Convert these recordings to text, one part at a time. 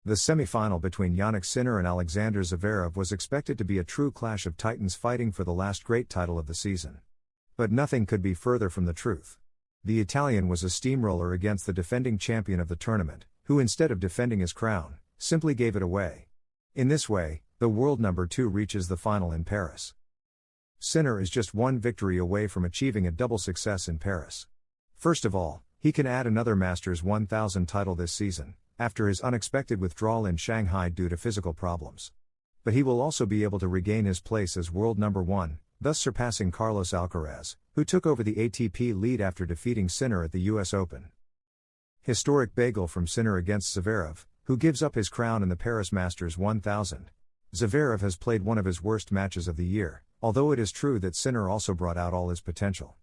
The semi-final between Jannik Sinner and Alexander Zverev was expected to be a true clash of titans fighting for the last great title of the season. But nothing could be further from the truth. The Italian was a steamroller against the defending champion of the tournament, who instead of defending his crown, simply gave it away. In this way, the world number 2 reaches the final in Paris. Sinner is just one victory away from achieving a double success in Paris. First of all, he can add another Masters 1000 title this season, after his unexpected withdrawal in Shanghai due to physical problems. But he will also be able to regain his place as world number 1, thus surpassing Carlos Alcaraz, who took over the ATP lead after defeating Sinner at the US Open. Historic bagel from Sinner against Zverev, who gives up his crown in the Paris Masters 1000. Zverev has played one of his worst matches of the year, although it is true that Sinner also brought out all his potential.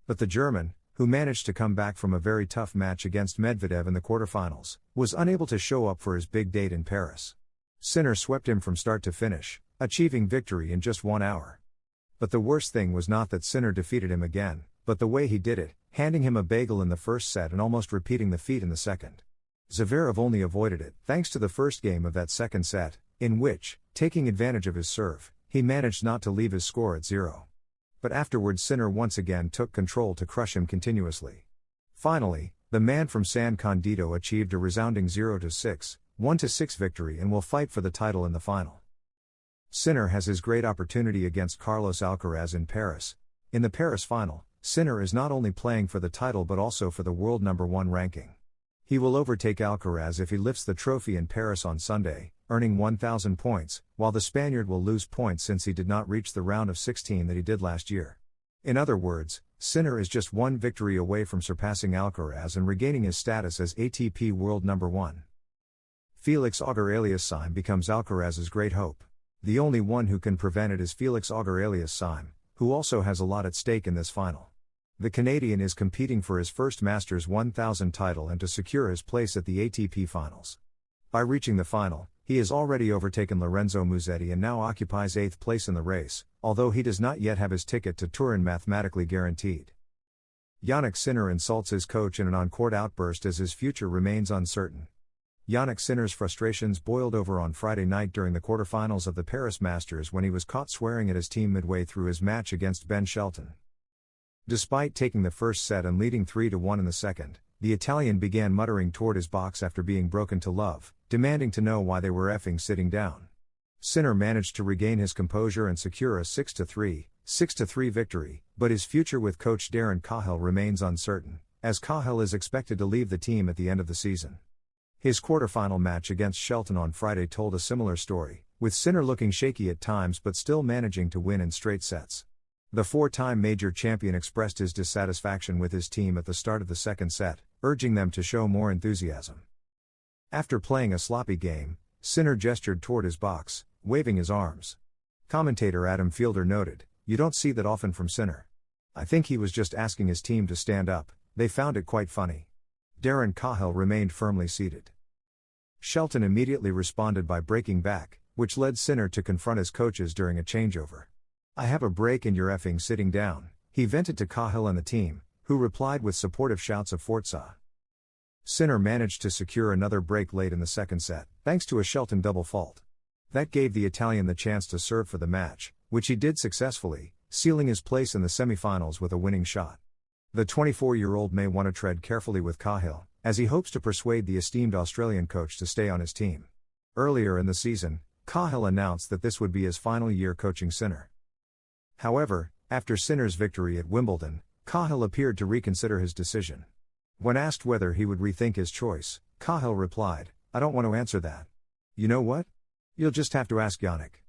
But the German, who managed to come back from a very tough match against Medvedev in the quarterfinals, was unable to show up for his big date in Paris. Sinner swept him from start to finish, achieving victory in just 1 hour. But the worst thing was not that Sinner defeated him again, but the way he did it, handing him a bagel in the first set and almost repeating the feat in the second. Zverev only avoided it thanks to the first game of that second set, in which, taking advantage of his serve, he managed not to leave his score at 0. But afterwards Sinner once again took control to crush him continuously. Finally, the man from San Candido achieved a resounding 0-6, 1-6 victory and will fight for the title in the final. Sinner has his great opportunity against Carlos Alcaraz in Paris. In the Paris final, Sinner is not only playing for the title but also for the world number 1 ranking. He will overtake Alcaraz if he lifts the trophy in Paris on Sunday, earning 1,000 points, while the Spaniard will lose points since he did not reach the round of 16 that he did last year. In other words, Sinner is just one victory away from surpassing Alcaraz and regaining his status as ATP world number 1. Felix Auger-Aliassime becomes Alcaraz's great hope. The only one who can prevent it is Felix Auger-Aliassime, who also has a lot at stake in this final. The Canadian is competing for his first Masters 1000 title and to secure his place at the ATP Finals. By reaching the final, he has already overtaken Lorenzo Musetti and now occupies 8th place in the race, although he does not yet have his ticket to Turin mathematically guaranteed. Jannik Sinner insults his coach in an on-court outburst as his future remains uncertain. Jannik Sinner's frustrations boiled over on Friday night during the quarterfinals of the Paris Masters when he was caught swearing at his team midway through his match against Ben Shelton. Despite taking the first set and leading 3-1 in the second, the Italian began muttering toward his box after being broken to love, demanding to know why they were effing sitting down. Sinner managed to regain his composure and secure a 6-3, 6-3 victory, but his future with coach Darren Cahill remains uncertain, as Cahill is expected to leave the team at the end of the season. His quarterfinal match against Shelton on Friday told a similar story, with Sinner looking shaky at times but still managing to win in straight sets. The 4-time major champion expressed his dissatisfaction with his team at the start of the second set, urging them to show more enthusiasm. After playing a sloppy game, Sinner gestured toward his box, waving his arms. Commentator Adam Fielder noted, "You don't see that often from Sinner. I think he was just asking his team to stand up, they found it quite funny." Darren Cahill remained firmly seated. Shelton immediately responded by breaking back, which led Sinner to confront his coaches during a changeover. "I have a break and you're effing sitting down," he vented to Cahill and the team, who replied with supportive shouts of Forza. Sinner managed to secure another break late in the second set, thanks to a Shelton double fault. That gave the Italian the chance to serve for the match, which he did successfully, sealing his place in the semifinals with a winning shot. The 24-year-old may want to tread carefully with Cahill, as he hopes to persuade the esteemed Australian coach to stay on his team. Earlier in the season, Cahill announced that this would be his final year coaching Sinner. However, after Sinner's victory at Wimbledon, Cahill appeared to reconsider his decision. When asked whether he would rethink his choice, Cahill replied, "I don't want to answer that. You know what? You'll just have to ask Jannik."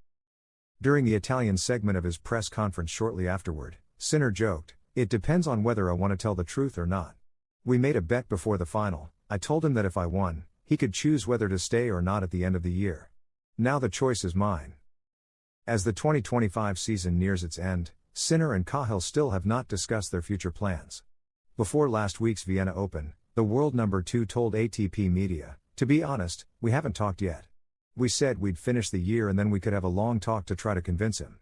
During the Italian segment of his press conference shortly afterward, Sinner joked, "It depends on whether I want to tell the truth or not. We made a bet before the final. I told him that if I won, he could choose whether to stay or not at the end of the year. Now the choice is mine." As the 2025 season nears its end, Sinner and Cahill still have not discussed their future plans. Before last week's Vienna Open, the world number 2 told ATP media, "To be honest, we haven't talked yet. We said we'd finish the year and then we could have a long talk to try to convince him.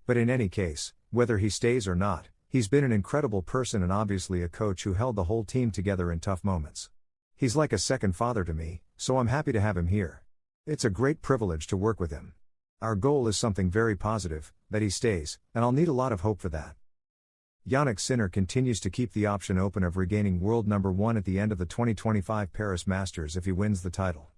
But in any case, whether he stays or not, he's been an incredible person and obviously a coach who held the whole team together in tough moments. He's like a second father to me, so I'm happy to have him here." It's a great privilege to work with him. Our goal is something very positive, that he stays, and I'll need a lot of hope for that. Jannik Sinner continues to keep the option open of regaining world number 1 at the end of the 2025 Paris Masters if he wins the title.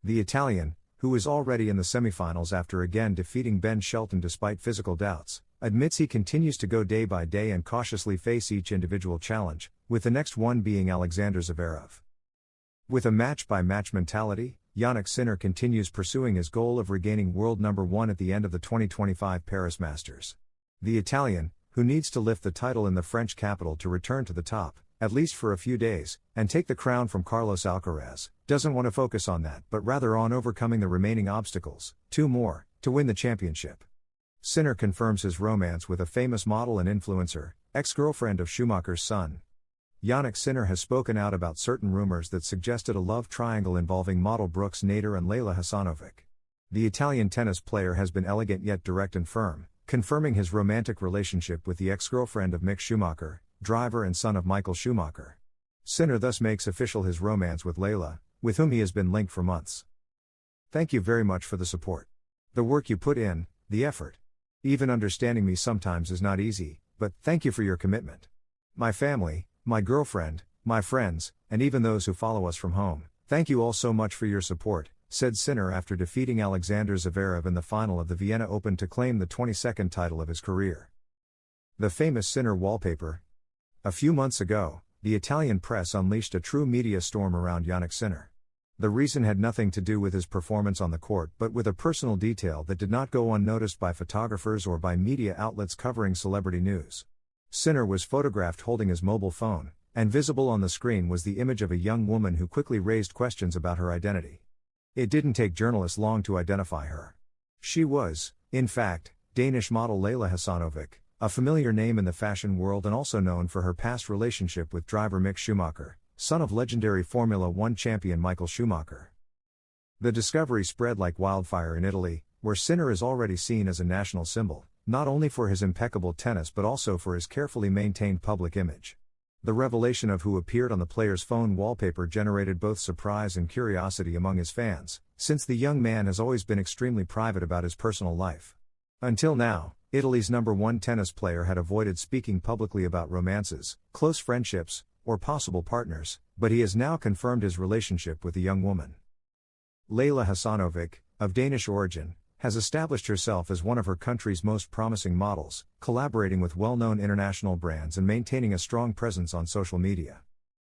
The Italian, who is already in the semifinals after again defeating Ben Shelton despite physical doubts, admits he continues to go day by day and cautiously face each individual challenge, with the next one being Alexander ZVEREV. With a match-by-match mentality, Jannik Sinner continues pursuing his goal of regaining world number 1 at the end of the 2025 Paris Masters. The Italian, who needs to lift the title in the French capital to return to the top, at least for a few days, and take the crown from Carlos Alcaraz, doesn't want to focus on that but rather on overcoming the remaining obstacles, 2 more, to win the championship. Sinner confirms his romance with a famous model and influencer, ex-girlfriend of Schumacher's son. Jannik Sinner has spoken out about certain rumors that suggested a love triangle involving model Brooks Nader and Leyla Hasanovic. The Italian tennis player has been elegant yet direct and firm, confirming his romantic relationship with the ex-girlfriend of Mick Schumacher, driver and son of Michael Schumacher. Sinner thus makes official his romance with Leyla, with whom he has been linked for months. Thank you very much for the support. The work you put in, the effort. Even understanding me sometimes is not easy, but thank you for your commitment. My family, my girlfriend, my friends, and even those who follow us from home, thank you all so much for your support, said Sinner after defeating Alexander ZVEREV in the final of the Vienna Open to claim the 22nd title of his career. The famous Sinner wallpaper. A few months ago, the Italian press unleashed a true media storm around Jannik Sinner. The reason had nothing to do with his performance on the court but with a personal detail that did not go unnoticed by photographers or by media outlets covering celebrity news. Sinner was photographed holding his mobile phone, and visible on the screen was the image of a young woman who quickly raised questions about her identity. It didn't take journalists long to identify her. She was, in fact, Danish model Leyla Hasanovic, a familiar name in the fashion world and also known for her past relationship with driver Mick Schumacher, son of legendary Formula One champion Michael Schumacher. The discovery spread like wildfire in Italy, where Sinner is already seen as a national symbol, not only for his impeccable tennis but also for his carefully maintained public image. The revelation of who appeared on the player's phone wallpaper generated both surprise and curiosity among his fans, since the young man has always been extremely private about his personal life. Until now, Italy's #1 tennis player had avoided speaking publicly about romances, close friendships, or possible partners, but he has now confirmed his relationship with the young woman. Leyla Hasanovic, of Danish origin, has established herself as one of her country's most promising models, collaborating with well-known international brands and maintaining a strong presence on social media.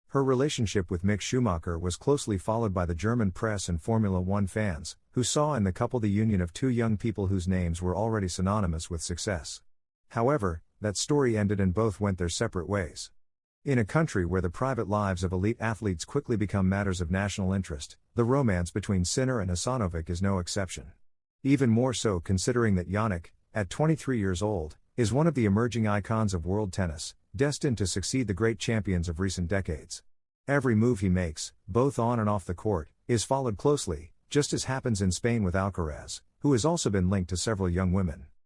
Her relationship with Mick Schumacher was closely followed by the German press and Formula One fans, who saw in the couple the union of 2 young people whose names were already synonymous with success. However, that story ended and both went their separate ways. In a country where the private lives of elite athletes quickly become matters of national interest, the romance between Sinner and Hasanovic is no exception. Even more so considering that Jannik, at 23 years old, is one of the emerging icons of world tennis, destined to succeed the great champions of recent decades. Every move he makes, both on and off the court, is followed closely, just as happens in Spain with Alcaraz, who has also been linked to several young women.